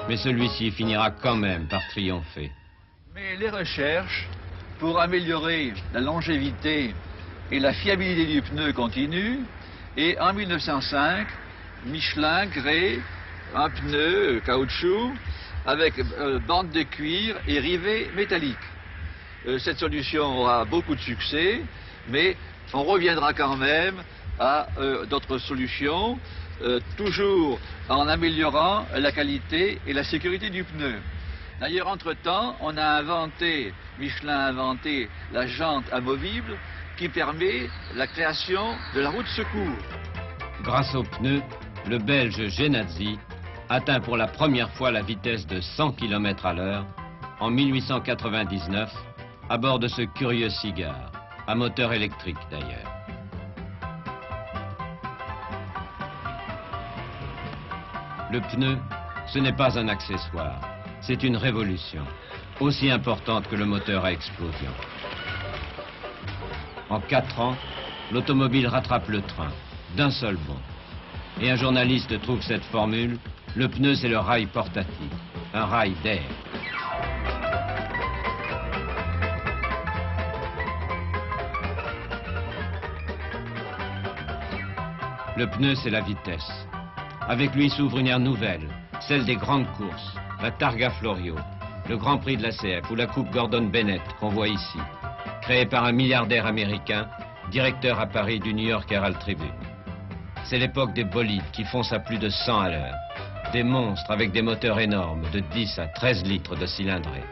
Mais celui-ci finira quand même par triompher. Mais les recherches pour améliorer la longévité et la fiabilité du pneu continuent. Et en 1905, Michelin crée un pneu caoutchouc avec bande de cuir et rivets métalliques. Cette solution aura beaucoup de succès, mais on reviendra quand même à d'autres solutions, toujours en améliorant la qualité et la sécurité du pneu. D'ailleurs, entre-temps, Michelin a inventé la jante amovible qui permet la création de la roue de secours. Grâce aux pneus, le Belge Genadzi atteint pour la première fois la vitesse de 100 km à l'heure en 1899 à bord de ce curieux cigare, à moteur électrique d'ailleurs. Le pneu, ce n'est pas un accessoire, c'est une révolution, aussi importante que le moteur à explosion. En 4 ans, l'automobile rattrape le train, d'un seul bond. Et un journaliste trouve cette formule: le pneu c'est le rail portatif, un rail d'air. Le pneu c'est la vitesse. Avec lui s'ouvre une ère nouvelle, celle des grandes courses, la Targa Florio, le Grand Prix de la CF ou la Coupe Gordon Bennett qu'on voit ici, créée par un milliardaire américain, directeur à Paris du New York Herald Tribune. C'est l'époque des bolides qui foncent à plus de 100 à l'heure, des monstres avec des moteurs énormes de 10 à 13 litres de cylindrée.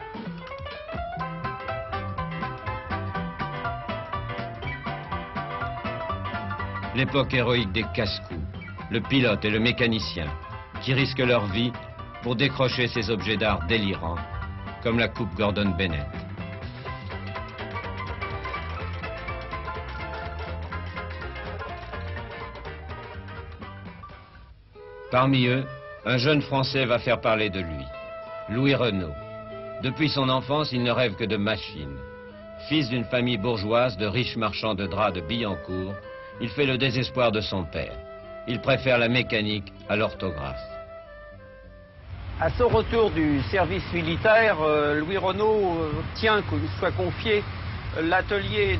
L'époque héroïque des casse-coups, le pilote et le mécanicien, qui risquent leur vie pour décrocher ces objets d'art délirants, comme la Coupe Gordon Bennett. Parmi eux, un jeune Français va faire parler de lui, Louis Renault. Depuis son enfance, il ne rêve que de machines. Fils d'une famille bourgeoise de riches marchands de draps de Billancourt, il fait le désespoir de son père. Il préfère la mécanique à l'orthographe. À son retour du service militaire, Louis Renault tient qu'il soit confié l'atelier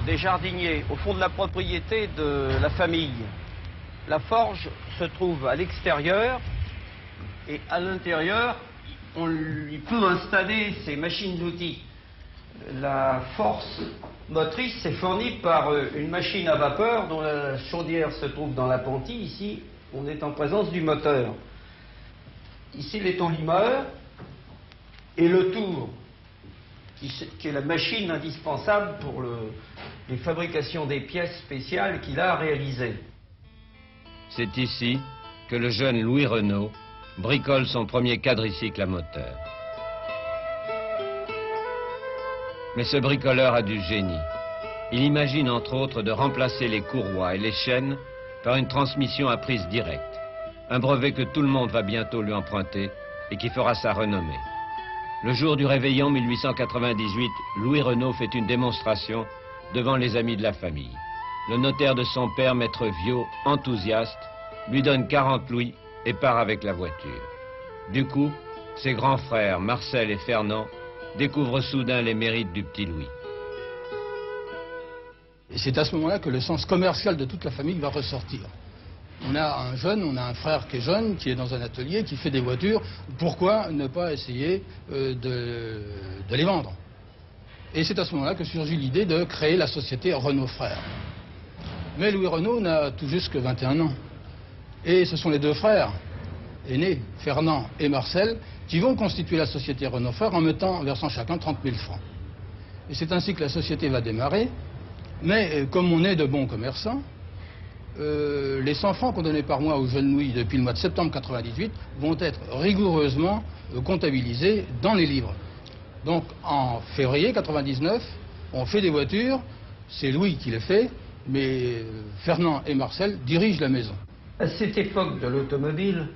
des jardiniers au fond de la propriété de la famille. La forge se trouve à l'extérieur et à l'intérieur, on lui peut installer ses machines-outils. La force motrice est fournie par une machine à vapeur dont la chaudière se trouve dans l'appentis. Ici, on est en présence du moteur. Ici, l'étonlimeur et le tour, qui est la machine indispensable pour les fabrications des pièces spéciales qu'il a réalisées. C'est ici que le jeune Louis Renault bricole son premier quadricycle à moteur. Mais ce bricoleur a du génie. Il imagine entre autres de remplacer les courroies et les chaînes par une transmission à prise directe. Un brevet que tout le monde va bientôt lui emprunter et qui fera sa renommée. Le jour du réveillon 1898, Louis Renault fait une démonstration devant les amis de la famille. Le notaire de son père, maître Viau, enthousiaste, lui donne 40 louis et part avec la voiture. Du coup, ses grands frères, Marcel et Fernand, découvrent soudain les mérites du petit Louis. Et c'est à ce moment-là que le sens commercial de toute la famille va ressortir. On a un frère qui est jeune, qui est dans un atelier, qui fait des voitures. Pourquoi ne pas essayer de les vendre? Et c'est à ce moment-là que surgit l'idée de créer la société Renault Frères. Mais Louis Renault n'a tout juste que 21 ans. Et ce sont les deux frères aînés, Fernand et Marcel, qui vont constituer la société Renault Frères en versant chacun 30 000 francs. Et c'est ainsi que la société va démarrer. Mais comme on est de bons commerçants, les 100 francs qu'on donnait par mois au jeune Louis depuis le mois de septembre 98 vont être rigoureusement comptabilisés dans les livres. Donc en février 99, on fait des voitures, c'est Louis qui les fait, mais Fernand et Marcel dirigent la maison. À cette époque de l'automobile,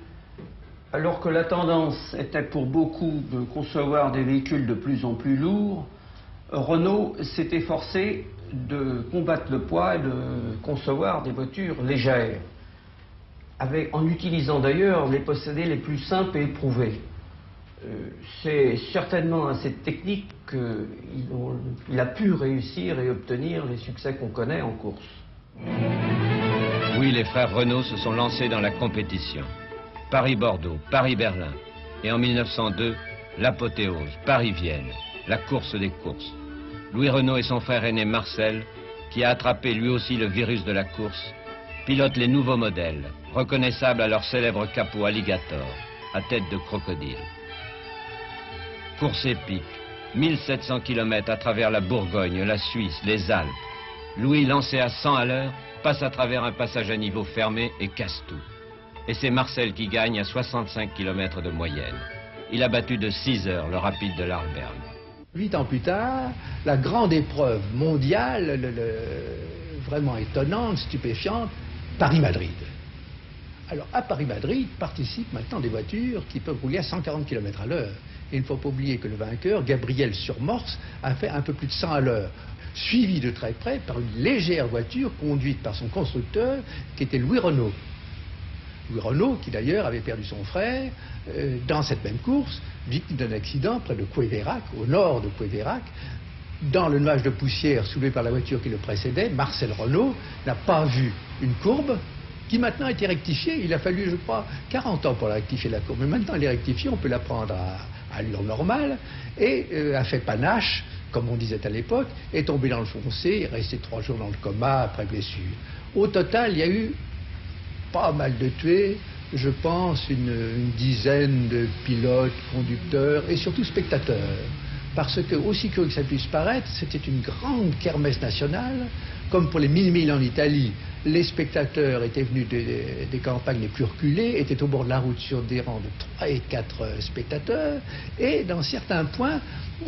alors que la tendance était pour beaucoup de concevoir des véhicules de plus en plus lourds, Renault s'est efforcé de combattre le poids et de concevoir des voitures légères, en utilisant d'ailleurs les procédés les plus simples et éprouvés. C'est certainement à cette technique qu'il a pu réussir et obtenir les succès qu'on connaît en course. Oui, les frères Renault se sont lancés dans la compétition. Paris-Bordeaux, Paris-Berlin. Et en 1902, l'apothéose, Paris-Vienne, la course des courses. Louis Renault et son frère aîné Marcel, qui a attrapé lui aussi le virus de la course, pilotent les nouveaux modèles, reconnaissables à leur célèbre capot alligator, à tête de crocodile. Course épique, 1700 km à travers la Bourgogne, la Suisse, les Alpes. Louis, lancé à 100 à l'heure, passe à travers un passage à niveau fermé et casse tout. Et c'est Marcel qui gagne à 65 km de moyenne. Il a battu de 6 heures le rapide de l'Arlberg. 8 ans plus tard, la grande épreuve mondiale, vraiment étonnante, stupéfiante, Paris-Madrid. Alors à Paris-Madrid participent maintenant des voitures qui peuvent rouler à 140 km à l'heure. Et il ne faut pas oublier que le vainqueur, Gabriel Surmorse, a fait un peu plus de 100 à l'heure, suivi de très près par une légère voiture conduite par son constructeur, qui était Louis Renault. Louis Renault, qui d'ailleurs avait perdu son frère dans cette même course, victime d'un accident près de Couévérac, au nord de Couévérac. Dans le nuage de poussière soulevé par la voiture qui le précédait, Marcel Renault n'a pas vu une courbe qui maintenant a été rectifiée. Il a fallu, je crois, 40 ans pour la rectifier, la courbe. Mais maintenant, elle est rectifiée, on peut la prendre à allure normale, et a fait panache, comme on disait à l'époque, est tombé dans le fossé, est resté 3 jours dans le coma après blessure. Au total, il y a eu pas mal de tués, je pense une dizaine de pilotes, conducteurs et surtout spectateurs. Parce que, aussi curieux que ça puisse paraître, c'était une grande kermesse nationale. Comme pour les 1000 en Italie, les spectateurs étaient venus des campagnes les plus reculées, étaient au bord de la route sur des rangs de 3 et 4 spectateurs. Et dans certains points,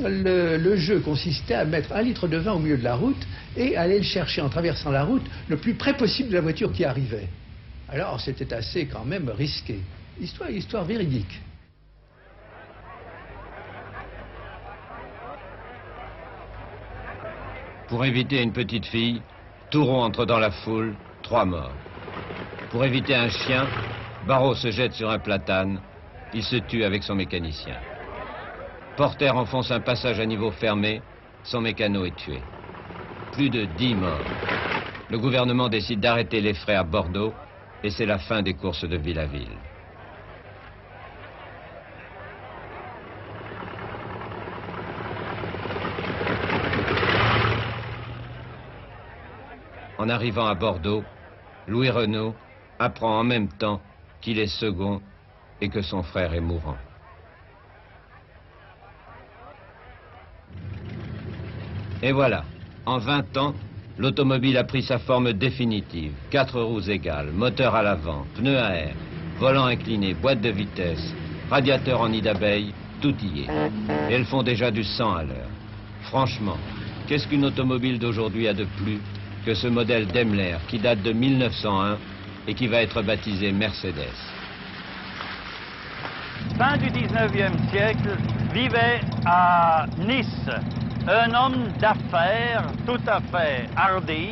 le jeu consistait à mettre 1 litre de vin au milieu de la route et aller le chercher en traversant la route le plus près possible de la voiture qui arrivait. Alors c'était assez quand même risqué. Histoire véridique. Pour éviter une petite fille, Touron entre dans la foule, 3 morts. Pour éviter un chien, Barrault se jette sur un platane, il se tue avec son mécanicien. Porter enfonce un passage à niveau fermé, son mécano est tué. Plus de 10 morts. Le gouvernement décide d'arrêter les frais à Bordeaux et c'est la fin des courses de ville à ville. En arrivant à Bordeaux, Louis Renault apprend en même temps qu'il est second et que son frère est mourant. Et voilà, en 20 ans, l'automobile a pris sa forme définitive. 4 roues égales, moteur à l'avant, pneus à air, volant incliné, boîte de vitesse, radiateur en nid d'abeille, tout y est. Et elles font déjà du 100 à l'heure. Franchement, qu'est-ce qu'une automobile d'aujourd'hui a de plus que ce modèle Daimler qui date de 1901 et qui va être baptisé Mercedes? Fin du 19e siècle, vivait à Nice un homme d'affaires tout à fait hardi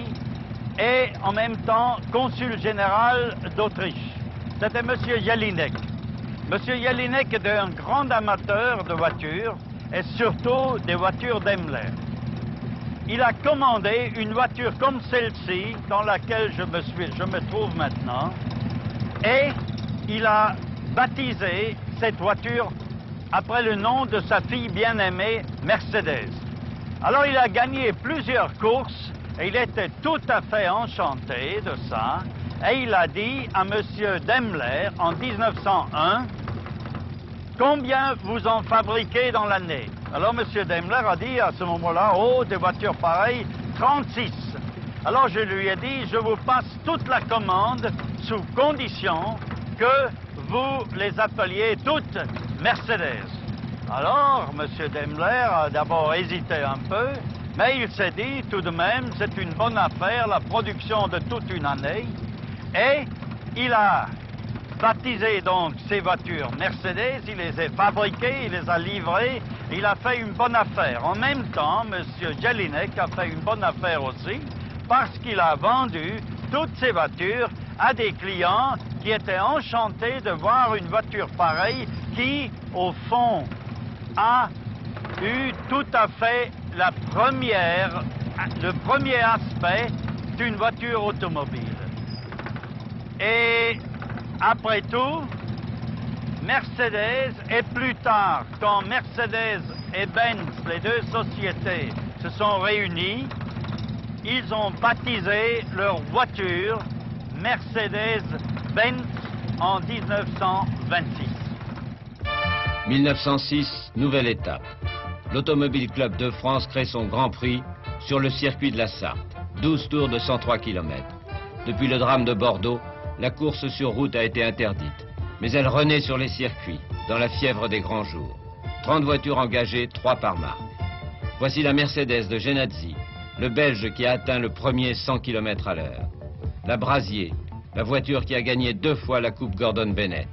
et en même temps consul général d'Autriche. C'était M. Jelinek. M. Jelinek était un grand amateur de voitures et surtout des voitures Daimler. Il a commandé une voiture comme celle-ci, dans laquelle je me trouve maintenant, et il a baptisé cette voiture après le nom de sa fille bien-aimée, Mercedes. Alors il a gagné plusieurs courses et il était tout à fait enchanté de ça. Et il a dit à M. Daimler en 1901, combien vous en fabriquez dans l'année? Alors M. Daimler a dit à ce moment-là, oh, des voitures pareilles, 36. Alors je lui ai dit, je vous passe toute la commande sous condition que vous les appeliez toutes Mercedes. Alors M. Daimler a d'abord hésité un peu, mais il s'est dit tout de même, c'est une bonne affaire, la production de toute une année. Et il a baptisé donc ces voitures Mercedes, il les a fabriquées, il les a livrées, il a fait une bonne affaire. En même temps, M. Jelinek a fait une bonne affaire aussi, parce qu'il a vendu toutes ces voitures à des clients qui étaient enchantés de voir une voiture pareille qui au fond, a eu tout à fait le premier aspect d'une voiture automobile. Et après tout, Mercedes, et plus tard, quand Mercedes et Benz, les deux sociétés, se sont réunies, ils ont baptisé leur voiture Mercedes-Benz en 1926. 1906, nouvelle étape. L'Automobile Club de France crée son Grand Prix sur le circuit de la Sarthe. 12 tours de 103 km. Depuis le drame de Bordeaux, la course sur route a été interdite. Mais elle renaît sur les circuits, dans la fièvre des grands jours. 30 voitures engagées, 3 par marque. Voici la Mercedes de Genadzi, le Belge qui a atteint le premier 100 km à l'heure. La Brasier, la voiture qui a gagné 2 fois la Coupe Gordon Bennett.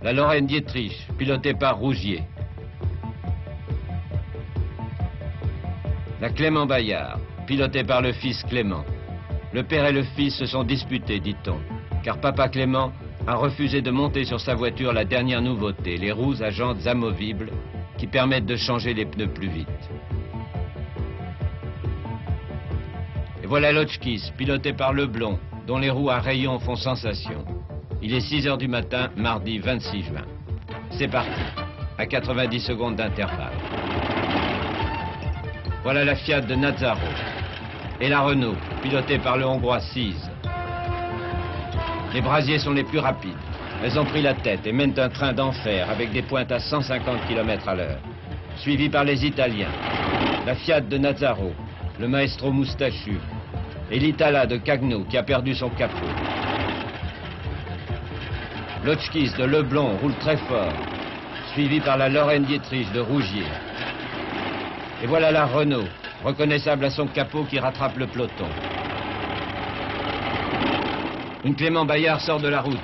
La Lorraine Dietrich, pilotée par Rougier. La Clément Bayard, pilotée par le fils Clément. Le père et le fils se sont disputés, dit-on, car papa Clément a refusé de monter sur sa voiture la dernière nouveauté, les roues à jantes amovibles qui permettent de changer les pneus plus vite. Et voilà l'Hotchkiss, piloté par Leblond, dont les roues à rayons font sensation. Il est 6 h du matin, mardi 26 juin. C'est parti, à 90 secondes d'intervalle. Voilà la Fiat de Nazzaro et la Renault, pilotée par le Hongrois Sees. Les Brasiers sont les plus rapides. Elles ont pris la tête et mènent un train d'enfer avec des pointes à 150 km à l'heure. Suivies par les Italiens, la Fiat de Nazzaro, le Maestro moustachu et l'Itala de Cagno qui a perdu son capot. L'Hotchkiss de Leblond roule très fort, suivi par la Lorraine Dietrich de Rougier. Et voilà la Renault, reconnaissable à son capot qui rattrape le peloton. Une Clément Bayard sort de la route.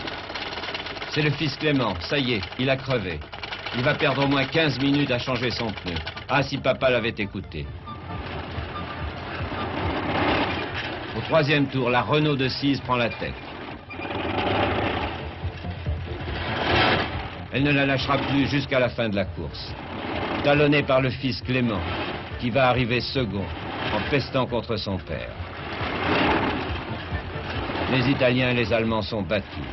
C'est le fils Clément, ça y est, il a crevé. Il va perdre au moins 15 minutes à changer son pneu. Ah, si papa l'avait écouté. Au 3e tour, la Renault de Sees prend la tête. Elle ne la lâchera plus jusqu'à la fin de la course. Talonnée par le fils Clément, qui va arriver second, en pestant contre son père. Les Italiens et les Allemands sont battus.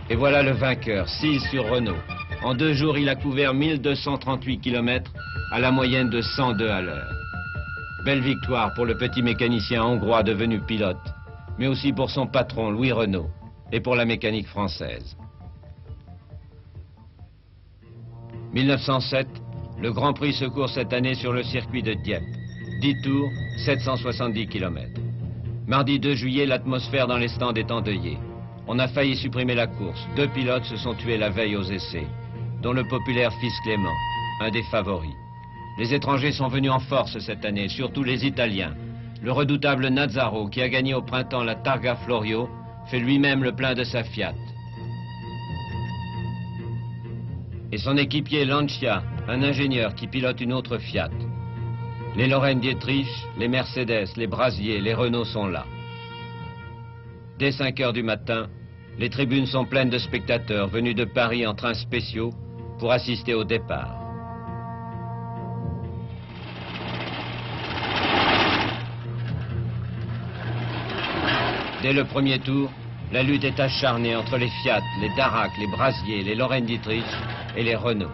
Et voilà le vainqueur, Sees sur Renault. En 2 jours, il a couvert 1238 km à la moyenne de 102 à l'heure. Belle victoire pour le petit mécanicien hongrois devenu pilote, mais aussi pour son patron Louis Renault et pour la mécanique française. 1907, le Grand Prix se court cette année sur le circuit de Dieppe. 10 tours, 770 km. Mardi 2 juillet, l'atmosphère dans les stands est endeuillée. On a failli supprimer la course. 2 pilotes se sont tués la veille aux essais, dont le populaire fils Clément, un des favoris. Les étrangers sont venus en force cette année, surtout les Italiens. Le redoutable Nazzaro, qui a gagné au printemps la Targa Florio, fait lui-même le plein de sa Fiat. Et son équipier Lancia, un ingénieur qui pilote une autre Fiat. Les Lorraine Dietrich, les Mercedes, les Brasier, les Renault sont là. Dès 5 h du matin, les tribunes sont pleines de spectateurs venus de Paris en trains spéciaux pour assister au départ. Dès le premier tour, la lutte est acharnée entre les Fiat, les Darracq, les Brasier, les Lorraine Dietrich et les Renault.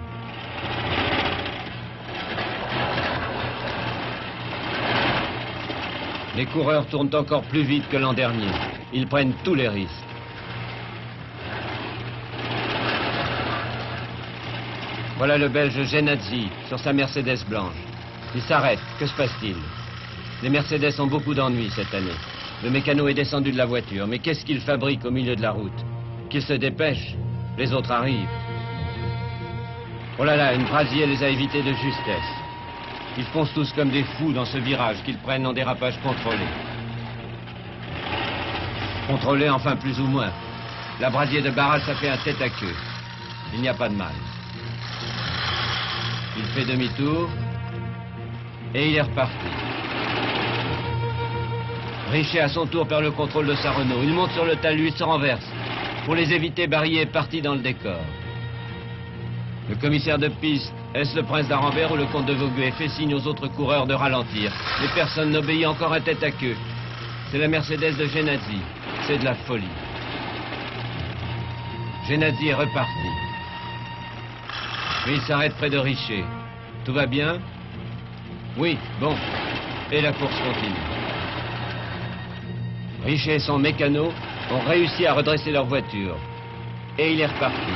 Les coureurs tournent encore plus vite que l'an dernier. Ils prennent tous les risques. Voilà le Belge Genadzi sur sa Mercedes blanche. Il s'arrête. Que se passe-t-il? Les Mercedes ont beaucoup d'ennuis cette année. Le mécano est descendu de la voiture. Mais qu'est-ce qu'il fabrique au milieu de la route? Qu'il se dépêche. Les autres arrivent. Oh là là, une Brasier les a évités de justesse. Ils foncent tous comme des fous dans ce virage qu'ils prennent en dérapage contrôlé. Contrôlé, enfin plus ou moins. La Brasier de Barras a fait un tête à queue. Il n'y a pas de mal. Il fait demi-tour et il est reparti. Richet à son tour perd le contrôle de sa Renault. Il monte sur le talus, il se renverse. Pour les éviter, Barrier est parti dans le décor. Le commissaire de piste, est-ce le prince d'Arambert ou le comte de Vauguet, fait signe aux autres coureurs de ralentir. Mais personne n'obéit encore à tête à queue. C'est la Mercedes de Genadzi. C'est de la folie. Genadzi est reparti. Mais il s'arrête près de Richer. Tout va bien? Oui, bon. Et la course continue. Richer et son mécano ont réussi à redresser leur voiture. Et il est reparti.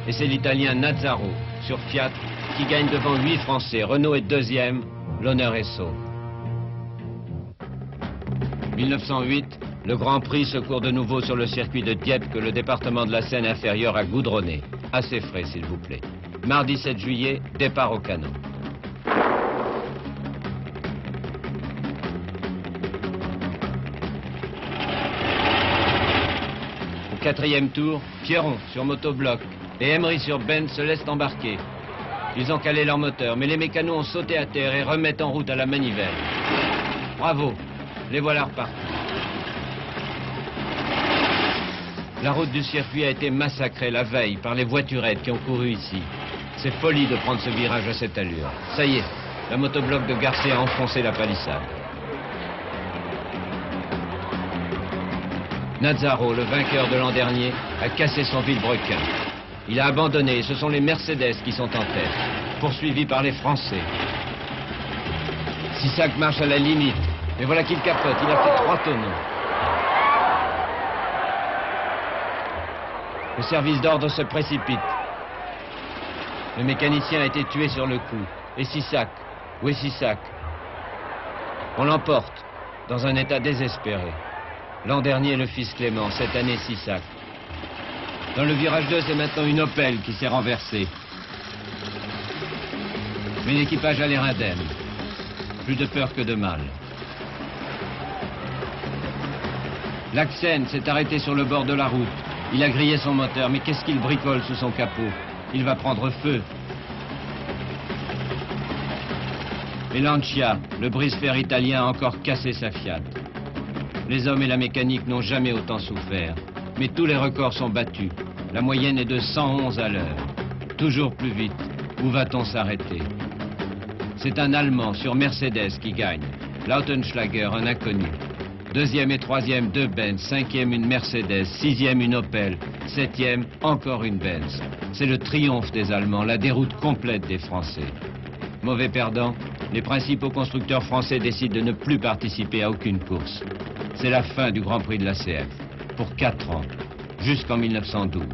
Et c'est l'Italien Nazzaro, sur Fiat, qui gagne devant 8 Français. Renault est deuxième, l'honneur est sauf. 1908, le Grand Prix se court de nouveau sur le circuit de Dieppe que le département de la Seine inférieure a goudronné. Assez frais, s'il vous plaît. Mardi 7 juillet, départ au canon. Au 4e tour, Pierron sur motobloc et Emery sur Benz se laissent embarquer. Ils ont calé leur moteur, mais les mécanos ont sauté à terre et remettent en route à la manivelle. Bravo, les voilà repartis. La route du circuit a été massacrée la veille par les voiturettes qui ont couru ici. C'est folie de prendre ce virage à cette allure. Ça y est, la motobloc de Garcia a enfoncé la palissade. Nazzaro, le vainqueur de l'an dernier, a cassé son vilebrequin. Il a abandonné et ce sont les Mercedes qui sont en tête, poursuivis par les Français. Sissac marche à la limite, mais voilà qu'il capote, il a fait 3 tonneaux. Le service d'ordre se précipite. Le mécanicien a été tué sur le coup. Et Sissac? Où est Sissac? On l'emporte, dans un état désespéré. L'an dernier, le fils Clément, cette année, Sissac. Dans le virage 2, c'est maintenant une Opel qui s'est renversée. Mais l'équipage a l'air indemne. Plus de peur que de mal. L'Axen s'est arrêté sur le bord de la route. Il a grillé son moteur, mais qu'est-ce qu'il bricole sous son capot? Il va prendre feu. Et Lancia, le brise-fer italien, a encore cassé sa Fiat. Les hommes et la mécanique n'ont jamais autant souffert. Mais tous les records sont battus. La moyenne est de 111 à l'heure. Toujours plus vite. Où va-t-on s'arrêter? C'est un Allemand sur Mercedes qui gagne. Lautenschlager, un inconnu. 2e et 3e, 2 Benz. 5e, une Mercedes. 6e, une Opel. 7e, encore une Benz. C'est le triomphe des Allemands, la déroute complète des Français. Mauvais perdant, les principaux constructeurs français décident de ne plus participer à aucune course. C'est la fin du Grand Prix de la CF. Pour 4 ans, jusqu'en 1912.